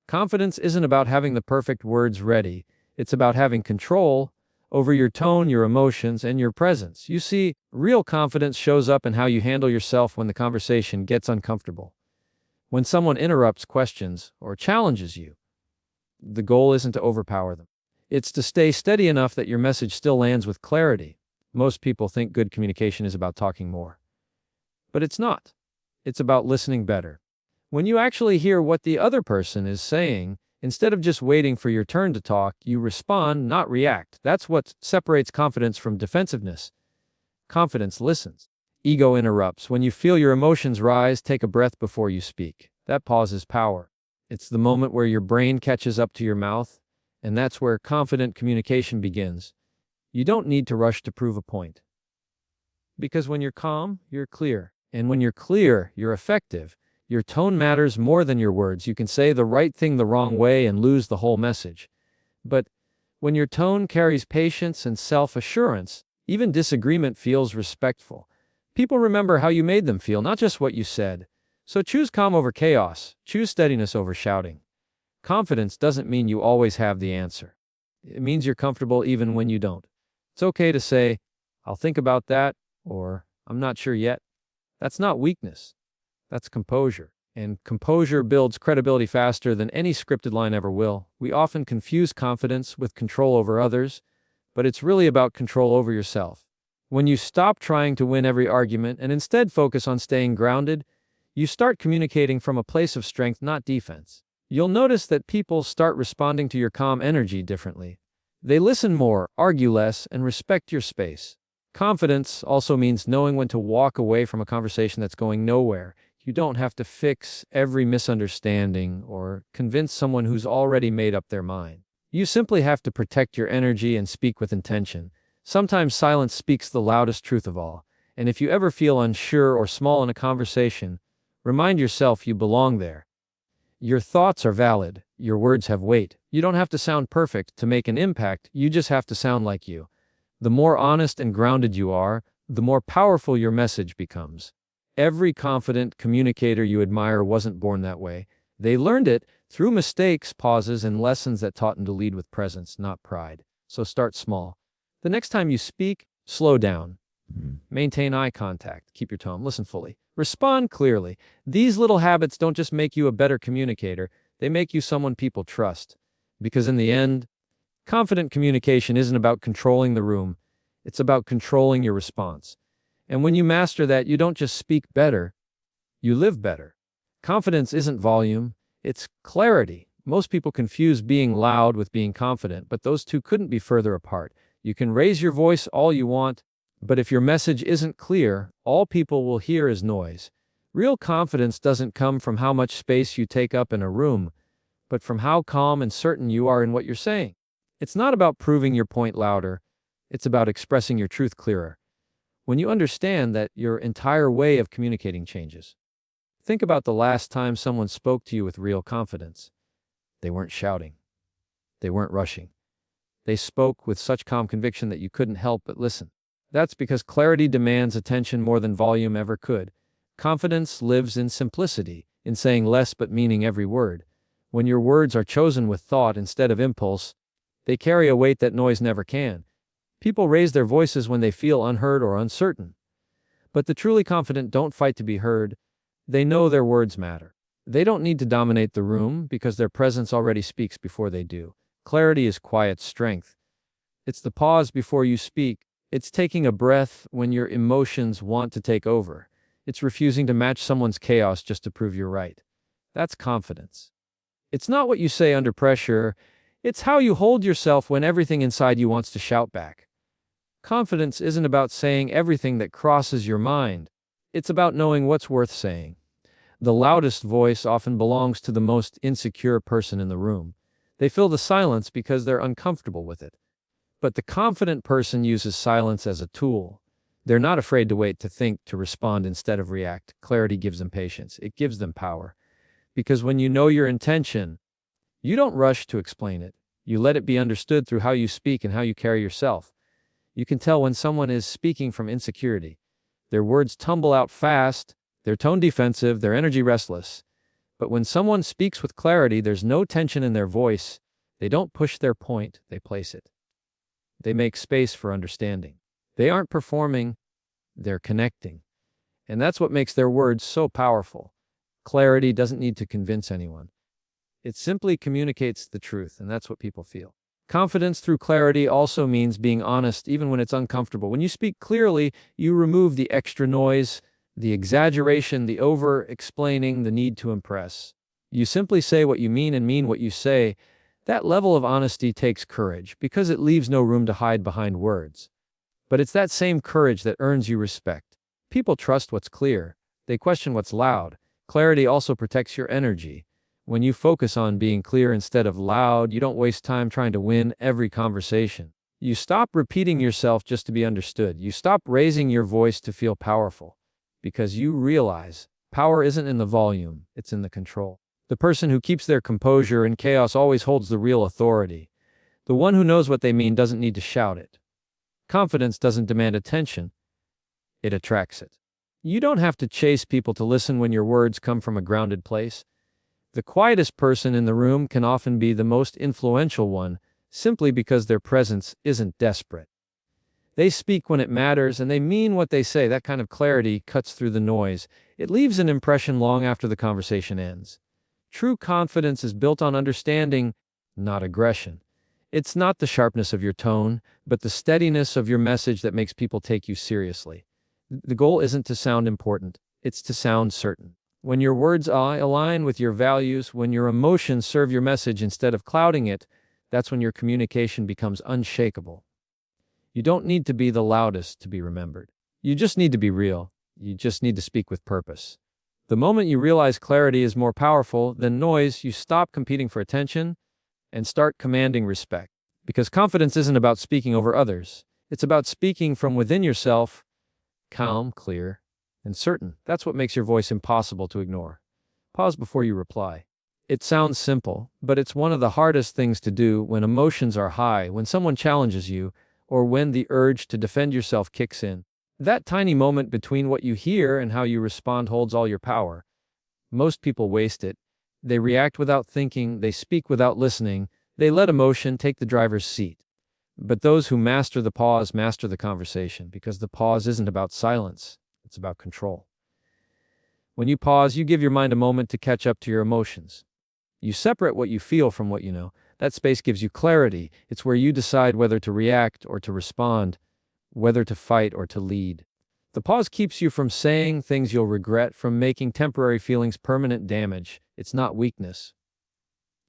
Confidence isn't about having the perfect words ready. It's about having control over your tone, your emotions, and your presence. You see, real confidence shows up in how you handle yourself when the conversation gets uncomfortable. When someone interrupts, questions, or challenges you, the goal isn't to overpower them. It's to stay steady enough that your message still lands with clarity. Most people think good communication is about talking more. But it's not. It's about listening better. When you actually hear what the other person is saying, instead of just waiting for your turn to talk, you respond, not react. That's what separates confidence from defensiveness. Confidence listens. Ego interrupts. When you feel your emotions rise, take a breath before you speak. That pause is power. It's the moment where your brain catches up to your mouth, and that's where confident communication begins. You don't need to rush to prove a point. Because when you're calm, you're clear. And when you're clear, you're effective. Your tone matters more than your words. You can say the right thing the wrong way and lose the whole message. But when your tone carries patience and self-assurance, even disagreement feels respectful. People remember how you made them feel, not just what you said. So choose calm over chaos. Choose steadiness over shouting. Confidence doesn't mean you always have the answer. It means you're comfortable even when you don't. It's okay to say, "I'll think about that," or "I'm not sure yet." That's not weakness. That's composure. And composure builds credibility faster than any scripted line ever will. We often confuse confidence with control over others, but it's really about control over yourself. When you stop trying to win every argument and instead focus on staying grounded, you start communicating from a place of strength, not defense. You'll notice that people start responding to your calm energy differently. They listen more, argue less, and respect your space. Confidence also means knowing when to walk away from a conversation that's going nowhere. You don't have to fix every misunderstanding or convince someone who's already made up their mind. You simply have to protect your energy and speak with intention. Sometimes silence speaks the loudest truth of all. And if you ever feel unsure or small in a conversation, remind yourself you belong there. Your thoughts are valid. Your words have weight. You don't have to sound perfect to make an impact. You just have to sound like you. The more honest and grounded you are, the more powerful your message becomes. Every confident communicator you admire wasn't born that way. They learned it through mistakes, pauses, and lessons that taught them to lead with presence, not pride. So start small. The next time you speak, slow down. Maintain eye contact. Keep your tone. Listen fully. Respond clearly. These little habits don't just make you a better communicator, they make you someone people trust. Because in the end, confident communication isn't about controlling the room, it's about controlling your response. And when you master that, you don't just speak better, you live better. Confidence isn't volume, it's clarity. Most people confuse being loud with being confident, but those two couldn't be further apart. You can raise your voice all you want, but if your message isn't clear, all people will hear is noise. Real confidence doesn't come from how much space you take up in a room, but from how calm and certain you are in what you're saying. It's not about proving your point louder, it's about expressing your truth clearer. When you understand that, your entire way of communicating changes. Think about the last time someone spoke to you with real confidence. They weren't shouting. They weren't rushing. They spoke with such calm conviction that you couldn't help but listen. That's because clarity demands attention more than volume ever could. Confidence lives in simplicity, in saying less but meaning every word. When your words are chosen with thought instead of impulse, they carry a weight that noise never can. People raise their voices when they feel unheard or uncertain. But the truly confident don't fight to be heard. They know their words matter. They don't need to dominate the room because their presence already speaks before they do. Clarity is quiet strength. It's the pause before you speak. It's taking a breath when your emotions want to take over. It's refusing to match someone's chaos just to prove you're right. That's confidence. It's not what you say under pressure. It's how you hold yourself when everything inside you wants to shout back. Confidence isn't about saying everything that crosses your mind. It's about knowing what's worth saying. The loudest voice often belongs to the most insecure person in the room. They fill the silence because they're uncomfortable with it. But the confident person uses silence as a tool. They're not afraid to wait, to think, to respond instead of react. Clarity gives them patience. It gives them power. Because when you know your intention, you don't rush to explain it. You let it be understood through how you speak and how you carry yourself. You can tell when someone is speaking from insecurity. Their words tumble out fast, their tone defensive, their energy restless. But when someone speaks with clarity, there's no tension in their voice. They don't push their point, they place it. They make space for understanding. They aren't performing, they're connecting. And that's what makes their words so powerful. Clarity doesn't need to convince anyone. It simply communicates the truth, and that's what people feel. Confidence through clarity also means being honest even when it's uncomfortable. When you speak clearly, you remove the extra noise, the exaggeration, the over-explaining, the need to impress. You simply say what you mean and mean what you say. That level of honesty takes courage because it leaves no room to hide behind words. But it's that same courage that earns you respect. People trust what's clear. They question what's loud. Clarity also protects your energy. When you focus on being clear instead of loud, you don't waste time trying to win every conversation. You stop repeating yourself just to be understood. You stop raising your voice to feel powerful. Because you realize power isn't in the volume, it's in the control. The person who keeps their composure in chaos always holds the real authority. The one who knows what they mean doesn't need to shout it. Confidence doesn't demand attention, it attracts it. You don't have to chase people to listen when your words come from a grounded place. The quietest person in the room can often be the most influential one, simply because their presence isn't desperate. They speak when it matters, and they mean what they say. That kind of clarity cuts through the noise. It leaves an impression long after the conversation ends. True confidence is built on understanding, not aggression. It's not the sharpness of your tone, but the steadiness of your message that makes people take you seriously. The goal isn't to sound important, it's to sound certain. When your words align with your values, when your emotions serve your message instead of clouding it, that's when your communication becomes unshakable. You don't need to be the loudest to be remembered. You just need to be real. You just need to speak with purpose. The moment you realize clarity is more powerful than noise, you stop competing for attention and start commanding respect. Because confidence isn't about speaking over others. It's about speaking from within yourself, calm, clear, and certain. That's what makes your voice impossible to ignore. Pause before you reply. It sounds simple, but it's one of the hardest things to do when emotions are high, when someone challenges you, or when the urge to defend yourself kicks in. That tiny moment between what you hear and how you respond holds all your power. Most people waste it. They react without thinking, they speak without listening, they let emotion take the driver's seat. But those who master the pause master the conversation, because the pause isn't about silence, it's about control. When you pause, you give your mind a moment to catch up to your emotions. You separate what you feel from what you know. That space gives you clarity. It's where you decide whether to react or to respond, whether to fight or to lead. The pause keeps you from saying things you'll regret, from making temporary feelings permanent damage. It's not weakness.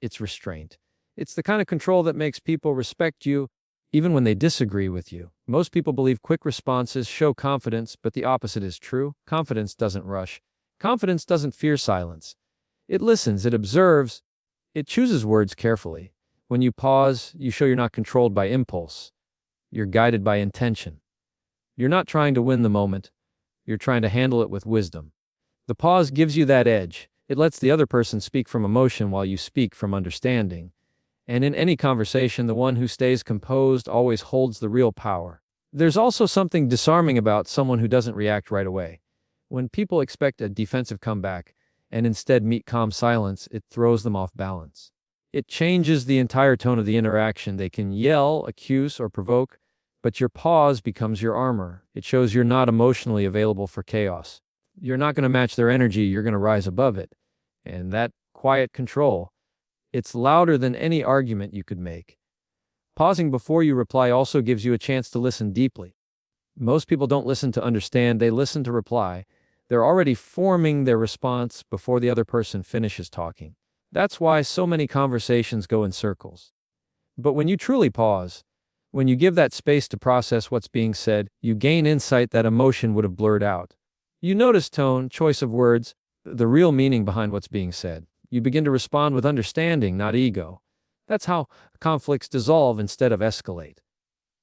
It's restraint. It's the kind of control that makes people respect you, even when they disagree with you. Most people believe quick responses show confidence, but the opposite is true. Confidence doesn't rush. Confidence doesn't fear silence. It listens, it observes, it chooses words carefully. When you pause, you show you're not controlled by impulse. You're guided by intention. You're not trying to win the moment. You're trying to handle it with wisdom. The pause gives you that edge. It lets the other person speak from emotion while you speak from understanding. And in any conversation, the one who stays composed always holds the real power. There's also something disarming about someone who doesn't react right away. When people expect a defensive comeback and instead meet calm silence, it throws them off balance. It changes the entire tone of the interaction. They can yell, accuse, or provoke, but your pause becomes your armor. It shows you're not emotionally available for chaos. You're not going to match their energy, you're going to rise above it. And that quiet control, it's louder than any argument you could make. Pausing before you reply also gives you a chance to listen deeply. Most people don't listen to understand, they listen to reply. They're already forming their response before the other person finishes talking. That's why so many conversations go in circles. But when you truly pause, when you give that space to process what's being said, you gain insight that emotion would have blurred out. You notice tone, choice of words, the real meaning behind what's being said. You begin to respond with understanding, not ego. That's how conflicts dissolve instead of escalate.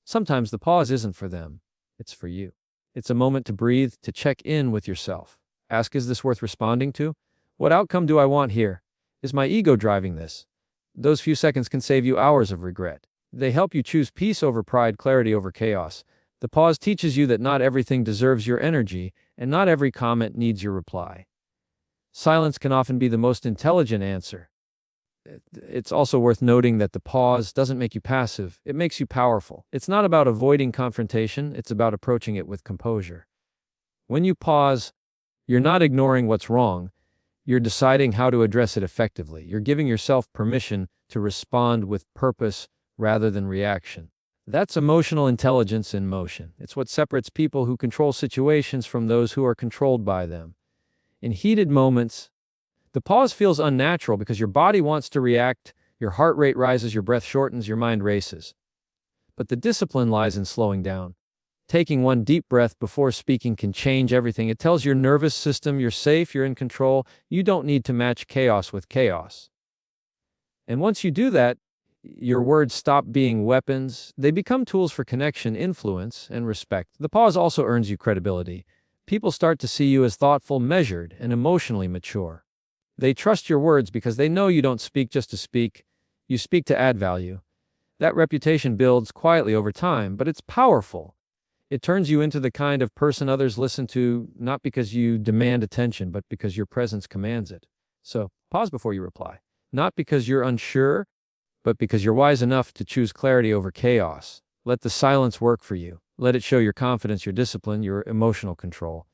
Sometimes the pause isn't for them, it's for you. It's a moment to breathe, to check in with yourself. Ask, is this worth responding to? What outcome do I want here? Is my ego driving this? Those few seconds can save you hours of regret. They help you choose peace over pride, clarity over chaos. The pause teaches you that not everything deserves your energy, and not every comment needs your reply. Silence can often be the most intelligent answer. It's also worth noting that the pause doesn't make you passive, it makes you powerful. It's not about avoiding confrontation, it's about approaching it with composure. When you pause, you're not ignoring what's wrong, you're deciding how to address it effectively. You're giving yourself permission to respond with purpose rather than reaction. That's emotional intelligence in motion. It's what separates people who control situations from those who are controlled by them. In heated moments, the pause feels unnatural because your body wants to react, your heart rate rises, your breath shortens, your mind races. But the discipline lies in slowing down. Taking one deep breath before speaking can change everything. It tells your nervous system you're safe, you're in control, you don't need to match chaos with chaos. And once you do that, your words stop being weapons. They become tools for connection, influence, and respect. The pause also earns you credibility. People start to see you as thoughtful, measured, and emotionally mature. They trust your words because they know you don't speak just to speak, you speak to add value. That reputation builds quietly over time, but it's powerful. It turns you into the kind of person others listen to, not because you demand attention, but because your presence commands it. So, pause before you reply. Not because you're unsure, but because you're wise enough to choose clarity over chaos. Let the silence work for you. Let it show your confidence, your discipline, your emotional control.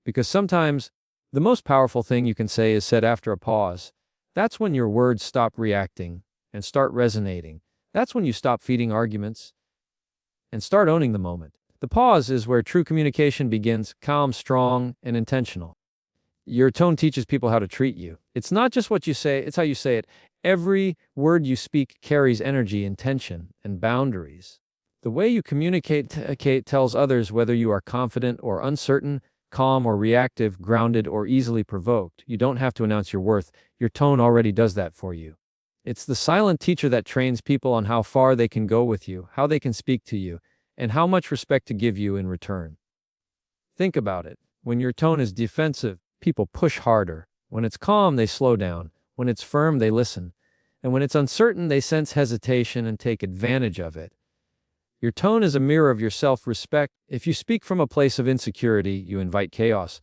Because sometimes, the most powerful thing you can say is said after a pause. That's when your words stop reacting and start resonating. That's when you stop feeding arguments and start owning the moment. The pause is where true communication begins, calm, strong, and intentional. Your tone teaches people how to treat you. It's not just what you say, it's how you say it. Every word you speak carries energy, intention, and boundaries. The way you communicate tells others whether you are confident or uncertain, calm or reactive, grounded or easily provoked. You don't have to announce your worth. Your tone already does that for you. It's the silent teacher that trains people on how far they can go with you, how they can speak to you, and how much respect to give you in return. Think about it. When your tone is defensive, people push harder. When it's calm, they slow down. When it's firm, they listen. And when it's uncertain, they sense hesitation and take advantage of it. Your tone is a mirror of your self-respect. If you speak from a place of insecurity, you invite chaos.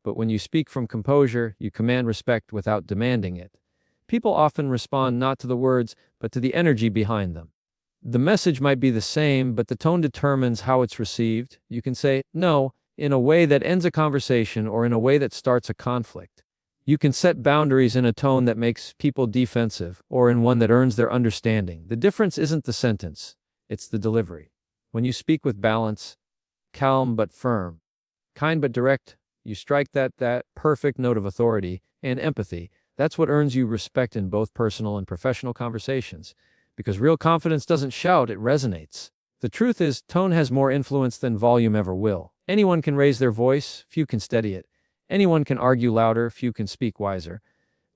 But when you speak from composure, you command respect without demanding it. People often respond not to the words, but to the energy behind them. The message might be the same, but the tone determines how it's received. You can say no in a way that ends a conversation or in a way that starts a conflict. You can set boundaries in a tone that makes people defensive or in one that earns their understanding. The difference isn't the sentence, it's the delivery. When you speak with balance, calm but firm, kind but direct, you strike that perfect note of authority and empathy. That's what earns you respect in both personal and professional conversations. Because real confidence doesn't shout, it resonates. The truth is, tone has more influence than volume ever will. Anyone can raise their voice, few can steady it. Anyone can argue louder, few can speak wiser.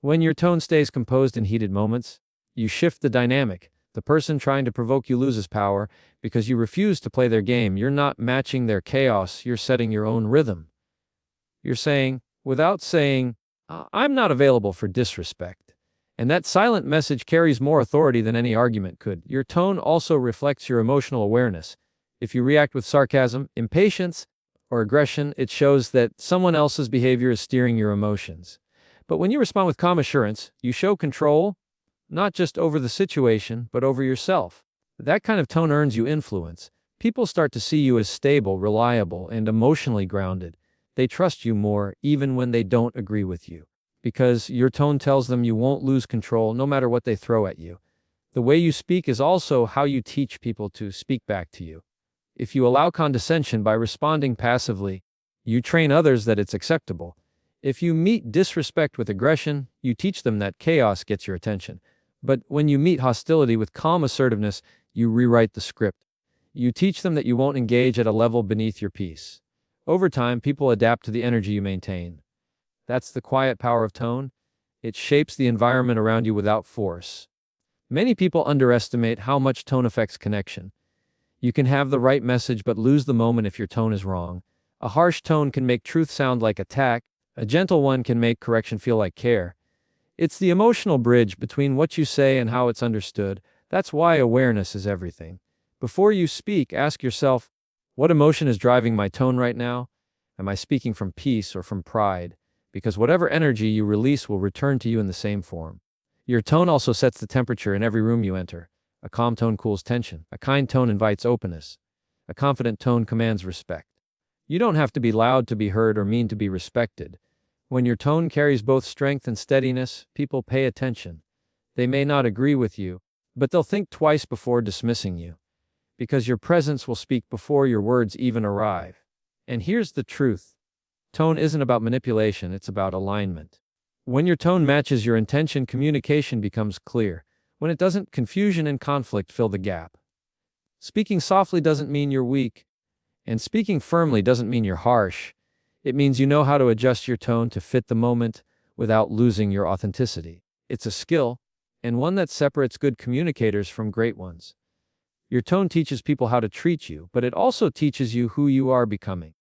When your tone stays composed in heated moments, you shift the dynamic. The person trying to provoke you loses power because you refuse to play their game. You're not matching their chaos, you're setting your own rhythm. You're saying, without saying, I'm not available for disrespect. And that silent message carries more authority than any argument could. Your tone also reflects your emotional awareness. If you react with sarcasm, impatience, or aggression, it shows that someone else's behavior is steering your emotions. But when you respond with calm assurance, you show control, not just over the situation, but over yourself. That kind of tone earns you influence. People start to see you as stable, reliable, and emotionally grounded. They trust you more, even when they don't agree with you. Because your tone tells them you won't lose control no matter what they throw at you. The way you speak is also how you teach people to speak back to you. If you allow condescension by responding passively, you train others that it's acceptable. If you meet disrespect with aggression, you teach them that chaos gets your attention. But when you meet hostility with calm assertiveness, you rewrite the script. You teach them that you won't engage at a level beneath your peace. Over time, people adapt to the energy you maintain. That's the quiet power of tone. It shapes the environment around you without force. Many people underestimate how much tone affects connection. You can have the right message but lose the moment if your tone is wrong. A harsh tone can make truth sound like attack. A gentle one can make correction feel like care. It's the emotional bridge between what you say and how it's understood. That's why awareness is everything. Before you speak, ask yourself, what emotion is driving my tone right now? Am I speaking from peace or from pride? because whatever energy you release will return to you in the same form. Your tone also sets the temperature in every room you enter. A calm tone cools tension. A kind tone invites openness. A confident tone commands respect. You don't have to be loud to be heard or mean to be respected. When your tone carries both strength and steadiness, people pay attention. They may not agree with you, but they'll think twice before dismissing you, because your presence will speak before your words even arrive. And here's the truth. Tone isn't about manipulation, it's about alignment. When your tone matches your intention, communication becomes clear. When it doesn't, confusion and conflict fill the gap. Speaking softly doesn't mean you're weak, and speaking firmly doesn't mean you're harsh. It means you know how to adjust your tone to fit the moment without losing your authenticity. It's a skill, and one that separates good communicators from great ones. Your tone teaches people how to treat you, but it also teaches you who you are becoming.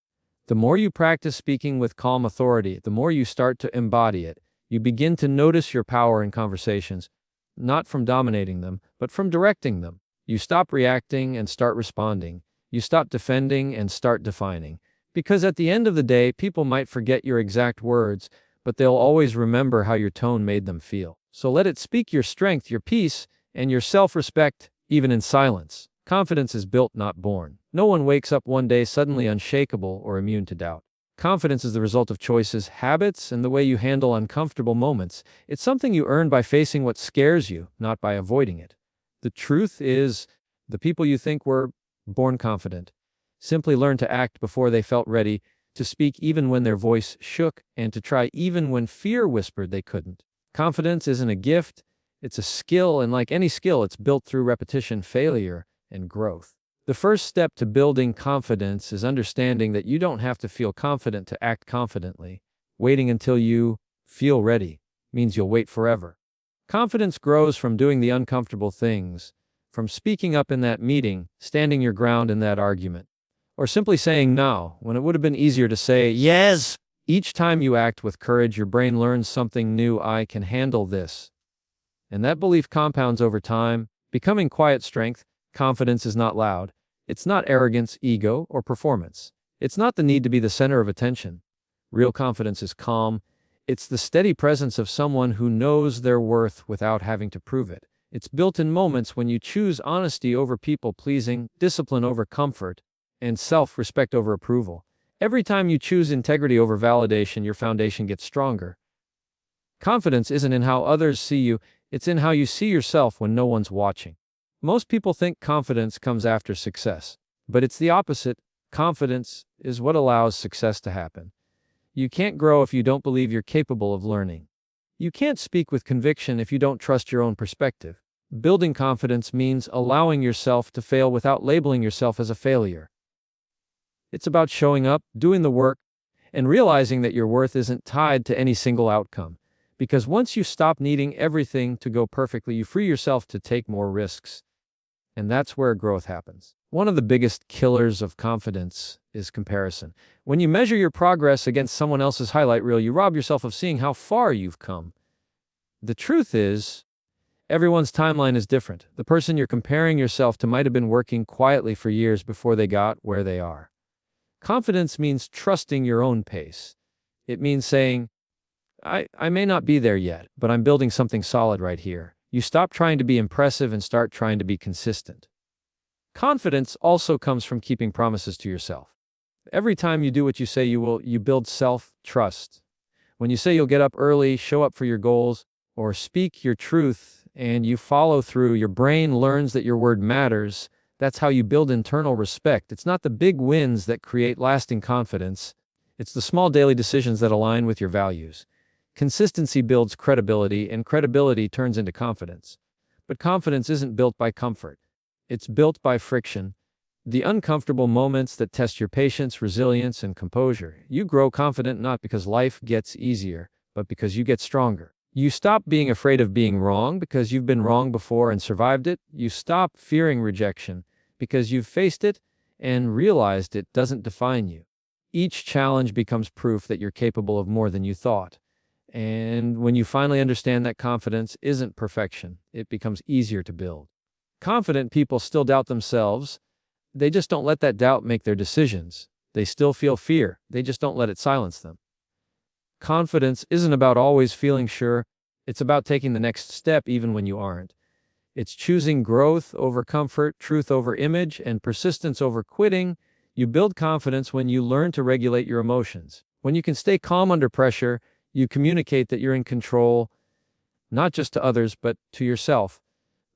The more you practice speaking with calm authority, the more you start to embody it. You begin to notice your power in conversations, not from dominating them, but from directing them. You stop reacting and start responding. You stop defending and start defining. Because at the end of the day, people might forget your exact words, but they'll always remember how your tone made them feel. So let it speak your strength, your peace, and your self-respect, even in silence. Confidence is built, not born. No one wakes up one day suddenly unshakable or immune to doubt. Confidence is the result of choices, habits, and the way you handle uncomfortable moments. It's something you earn by facing what scares you, not by avoiding it. The truth is, the people you think were born confident simply learned to act before they felt ready, to speak even when their voice shook, and to try even when fear whispered they couldn't. Confidence isn't a gift, it's a skill, and like any skill, it's built through repetition, failure, and growth. The first step to building confidence is understanding that you don't have to feel confident to act confidently. Waiting until you feel ready means you'll wait forever. Confidence grows from doing the uncomfortable things, from speaking up in that meeting, standing your ground in that argument, or simply saying no when it would have been easier to say yes. Each time you act with courage, your brain learns something new. I can handle this. And that belief compounds over time, becoming quiet strength. Confidence is not loud. It's not arrogance, ego, or performance. It's not the need to be the center of attention. Real confidence is calm. It's the steady presence of someone who knows their worth without having to prove it. It's built in moments when you choose honesty over people-pleasing, discipline over comfort, and self-respect over approval. Every time you choose integrity over validation, your foundation gets stronger. Confidence isn't in how others see you, it's in how you see yourself when no one's watching. Most people think confidence comes after success, but it's the opposite. Confidence is what allows success to happen. You can't grow if you don't believe you're capable of learning. You can't speak with conviction if you don't trust your own perspective. Building confidence means allowing yourself to fail without labeling yourself as a failure. It's about showing up, doing the work, and realizing that your worth isn't tied to any single outcome. Because once you stop needing everything to go perfectly, you free yourself to take more risks. And that's where growth happens. One of the biggest killers of confidence is comparison. When you measure your progress against someone else's highlight reel, you rob yourself of seeing how far you've come. The truth is, everyone's timeline is different. The person you're comparing yourself to might have been working quietly for years before they got where they are. Confidence means trusting your own pace. It means saying, I may not be there yet, but I'm building something solid right here. You stop trying to be impressive and start trying to be consistent. Confidence also comes from keeping promises to yourself. Every time you do what you say you will, you build self-trust. When you say you'll get up early, show up for your goals, or speak your truth, and you follow through, your brain learns that your word matters. That's how you build internal respect. It's not the big wins that create lasting confidence. It's the small daily decisions that align with your values. Consistency builds credibility, and credibility turns into confidence. But confidence isn't built by comfort. It's built by friction. The uncomfortable moments that test your patience, resilience, and composure. You grow confident not because life gets easier, but because you get stronger. You stop being afraid of being wrong because you've been wrong before and survived it. You stop fearing rejection because you've faced it and realized it doesn't define you. Each challenge becomes proof that you're capable of more than you thought. And when you finally understand that confidence isn't perfection, it becomes easier to build. Confident people still doubt themselves. They just don't let that doubt make their decisions. They still feel fear. They just don't let it silence them. Confidence isn't about always feeling sure. It's about taking the next step even when you aren't. It's choosing growth over comfort, truth over image, and persistence over quitting. You build confidence when you learn to regulate your emotions. When you can stay calm under pressure, you communicate that you're in control, not just to others, but to yourself.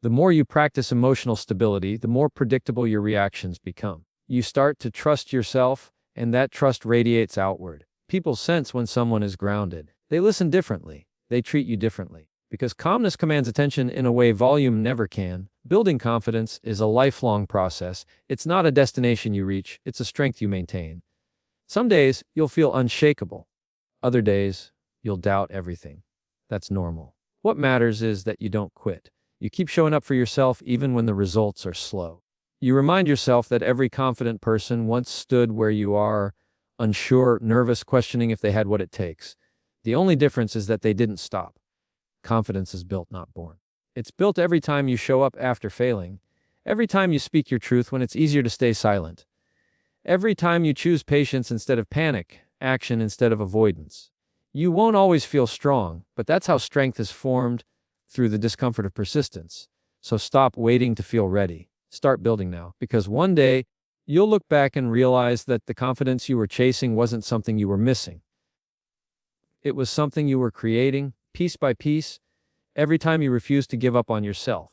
The more you practice emotional stability, the more predictable your reactions become. You start to trust yourself, and that trust radiates outward. People sense when someone is grounded. They listen differently. They treat you differently. Because calmness commands attention in a way volume never can. Building confidence is a lifelong process. It's not a destination you reach, it's a strength you maintain. Some days, you'll feel unshakable. Other days, you'll doubt everything. That's normal. What matters is that you don't quit. You keep showing up for yourself even when the results are slow. You remind yourself that every confident person once stood where you are, unsure, nervous, questioning if they had what it takes. The only difference is that they didn't stop. Confidence is built, not born. It's built every time you show up after failing, every time you speak your truth when it's easier to stay silent, every time you choose patience instead of panic, action instead of avoidance. You won't always feel strong, but that's how strength is formed, through the discomfort of persistence. So stop waiting to feel ready. Start building now, because one day you'll look back and realize that the confidence you were chasing wasn't something you were missing. It was something you were creating, piece by piece, every time you refused to give up on yourself.